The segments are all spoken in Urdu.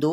2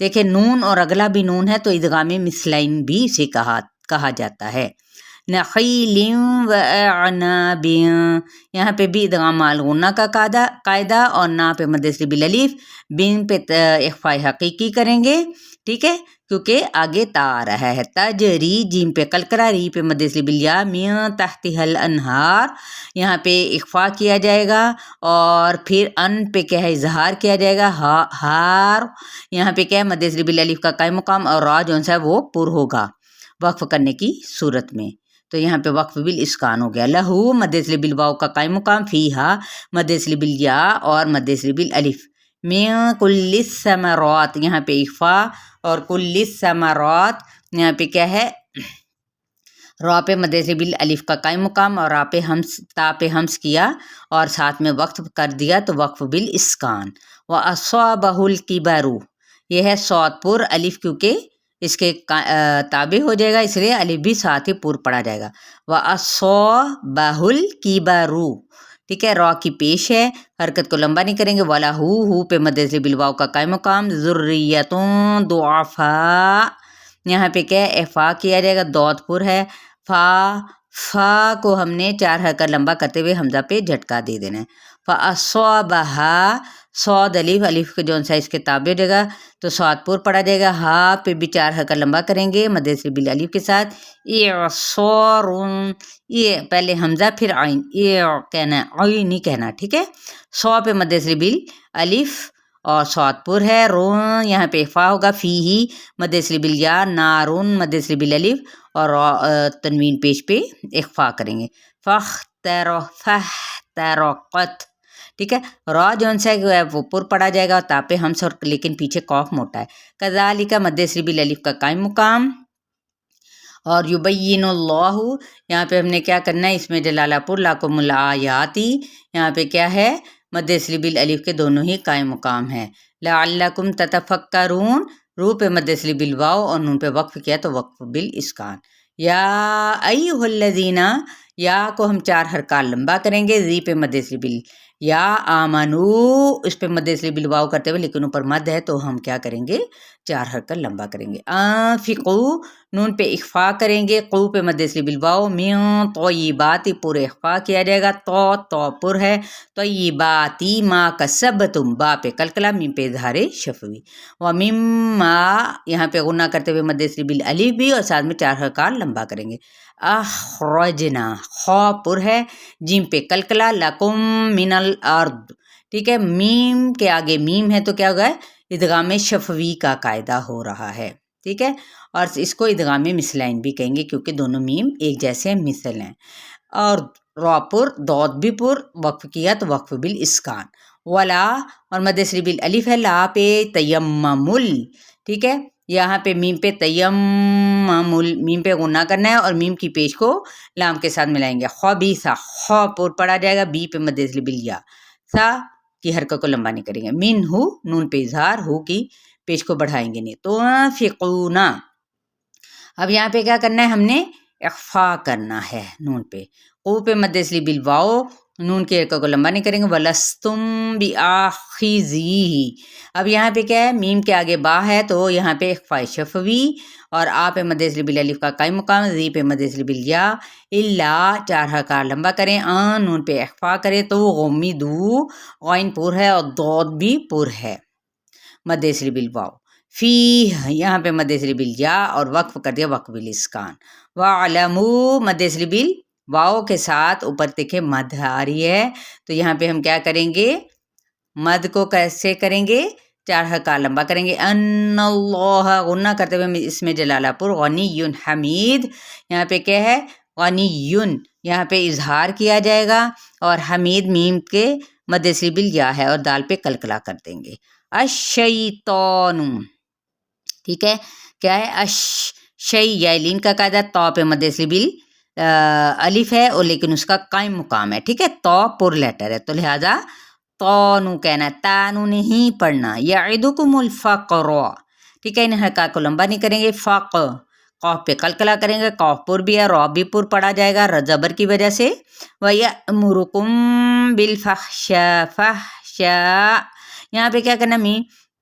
دیکھیں نون اور اگلا بھی نون ہے تو ادغام مثلین بھی اسے کہا جاتا ہے. نخیل و اعناب، یہاں پہ بھی ادغام الغنہ کا قاعدہ اور نا پہ مد اصلی بالالف، بن پہ اخفاء حقیقی کریں گے، ٹھیک ہے، کیونکہ آگے تا آ رہا ہے. تجری، جیم پہ قلقلہ، ری پہ مد اصلی بالیا، من تحتها الانہار، یہاں پہ اخفاء کیا جائے گا اور پھر ان پہ کیا ہے اظہار کیا جائے گا. ہار، یہاں پہ کیا ہے مد اصلی بالالف کا قائم مقام اور را جو ہے وہ پر ہوگا وقف کرنے کی صورت میں، تو یہاں پہ وقف بالاسکان ہو گیا. لہو مد اصلی بالواو کا قائم مقام، فیہا مد اصلی بالیا اور مد اصلی بالالف. من کل الثمرات، یہاں پہ اخفاء اور کل الثمرات یہاں پہ کیا ہے را پہ مد اصلی بالالف کا قائم مقام اور تا پہ ہمس کیا اور ساتھ میں وقف کر دیا تو وقف بالاسکان. وَأَصَابَهُ الْكِبَرُ، یہ ہے صاد پر الف کیونکہ اس کے تابع ہو جائے گا اس لیے الف بھی ساتھ ہی پر پڑا جائے گا. وَأَصَابَهُ الْكِبَرُ، ٹھیک ہے، را کی پیش ہے، حرکت کو لمبا نہیں کریں گے. وَلَهُ پہ مد اصلی بالواو کا قائم مقام. ذُرِّيَّةٌ ضُعَفَاء، یہاں پہ کیا ہے اخفاء کیا جائے گا، دود پر ہے. فا کو ہم نے 4 حرکت لمبا کرتے ہوئے حمزہ پہ جھٹکا دے دینا ہے. فَأَصَابَهَا، صاد الف کے جون سا اس کے تابع ہو جائے گا تو صاد پر پڑا جائے گا. ہا پہ بھی 4 حرکت لمبا کریں گے مد اصلی بالالف کے ساتھ. اعصار، یہ پہلے حمزہ پھر عین، یہ کہنا ہے عین نہیں کہنا، ٹھیک ہے. صا پہ مد اصلی بالالف اور صاد پر ہے. رون یہاں پہ اخفاء ہوگا. فیہی مد اصلی بالیا، نارون مد اصلی بالالف اور تنوین پیش پہ اخفاء کریں گے. فاحترقت، ٹھیک ہے، را جون سا ہے وہ پر پڑا جائے گا اور تا پہ ہمس اور لیکن پیچھے قاف موٹا ہے. کذالک مد اصلی بالالف کا قائم مقام. اور یبین اللہ، یہاں پہ ہم نے کیا کرنا ہے اس میں جلالہ پر لکم الآیاتی، یہاں پہ کیا ہے مد اصلی بالالف کے دونوں ہی قائم مقام ہے. لعلکم تتفکرون، رو پہ مد اصلی بالواو اور نون پہ وقف کیا تو وقف بالاسکان. یا ایھا الذین، یا کو ہم 4 حرکات لمبا کریں گے. زی پہ مد اصلی بال یا آمنو، اس پہ مد اصلی بالواو کرتے ہوئے لیکن اوپر مد ہے تو ہم کیا کریں گے 4 حرکت لمبا کریں گے. انفقو، نون پہ اخفاء کریں گے، قو پہ مد اصلی بالواو. من طیبات، پورے اخفاء کیا جائے گا، تو پر ہے. طیباتی ما کسبتم، با پہ قلقلہ، میم پہ اظہار شفوی. ومما، یہاں پہ غنہ کرتے ہوئے مد اصلی بالالف بھی اور ساتھ میں 4 حرکات لمبا کریں گے. اخرجنا، خا پر ہے، جیم پہ قلقلہ، لکم من الارض، ٹھیک ہے، میم کے آگے میم ہے تو کیا ہوگا ادغام شفوی کا قاعدہ ہو رہا ہے، ٹھیک ہے. اور اس کو ادغام مثلین بھی کہیں گے کیونکہ دونوں میم ایک جیسے مثل ہیں. اور را پر، دود بھی پر، وقف کیا تو وقف بالاسکان. ولا اور مد اصلی بالالف ہے. لا پہ تیممل، ٹھیک ہے، یہاں پہ میم پہ تیممل، میم پہ غنہ کرنا ہے اور میم کی پیش کو لام کے ساتھ ملائیں گے. خبیثہ، خا پر پڑا جائے گا، بی پہ مد اصلی بالیا، سا کی حرکت کو لمبا نہیں کریں گے. من ہو، نون پہ اظہار، ہو کی پیش کو بڑھائیں گے نہیں. تو فقونا، اب یہاں پہ کیا کرنا ہے ہم نے اخفاء کرنا ہے نون پہ. قو پہ مد اصلی بالواو، نون کی حرکت کو لمبا نہیں کریں گے. ولستم بآخذیہ، اب یہاں پہ کیا ہے میم کے آگے با ہے تو یہاں پہ اخفاء شفوی اور آ پہ مد اصلی بالالف کا قائم مقام. زی پہ مد اصلی بالیا، الا 4 حرکات لمبا کریں. نون پہ اخفاء کریں تو غمیدو، غین پر ہے اور دود بھی پر ہے مد اصلی بالواو. فی، یہاں پہ مد اصلی بالیا اور وقف کر دیا وقف بالاسکان. وعلمو، مد اصلی بالواو کے ساتھ اوپر دیکھیں مد آ رہی ہے تو یہاں پہ ہم کیا کریں گے مد کو کیسے کریں گے 4 حرکات لمبا کریں گے. ان اللہ، غنہ کرتے ہوئے اس میں جلالہ پر غنی حمید، یہاں پہ کیا ہے غنی، یہاں پہ اظہار کیا جائے گا اور حمید میم کے مد اصلی بالیا ہے اور دال پہ قلقلہ کر دیں گے. الشیطان، ٹھیک ہے، کیا ہے شیئلین کا قاعدہ، تو پہ مد اصلی بال الف ہے اور لیکن اس کا قائم مقام ہے، ٹھیک ہے، تو پر لیٹر ہے تو لہذا تونو کہنا ہے، تانو نہیں پڑھنا. یعدکم الفقر، ٹھیک ہے، ان حرکات کو لمبا نہیں کریں گے. فق، قاف پہ قلقلہ کریں گے، قاف پر بھی ہے، را بھی پر پڑا جائے گا زبر کی وجہ سے. وَيَأْمُرُكُمْ بِالْفَحْشَاءِ، فحشاء، یہاں پہ کیا کرنا میم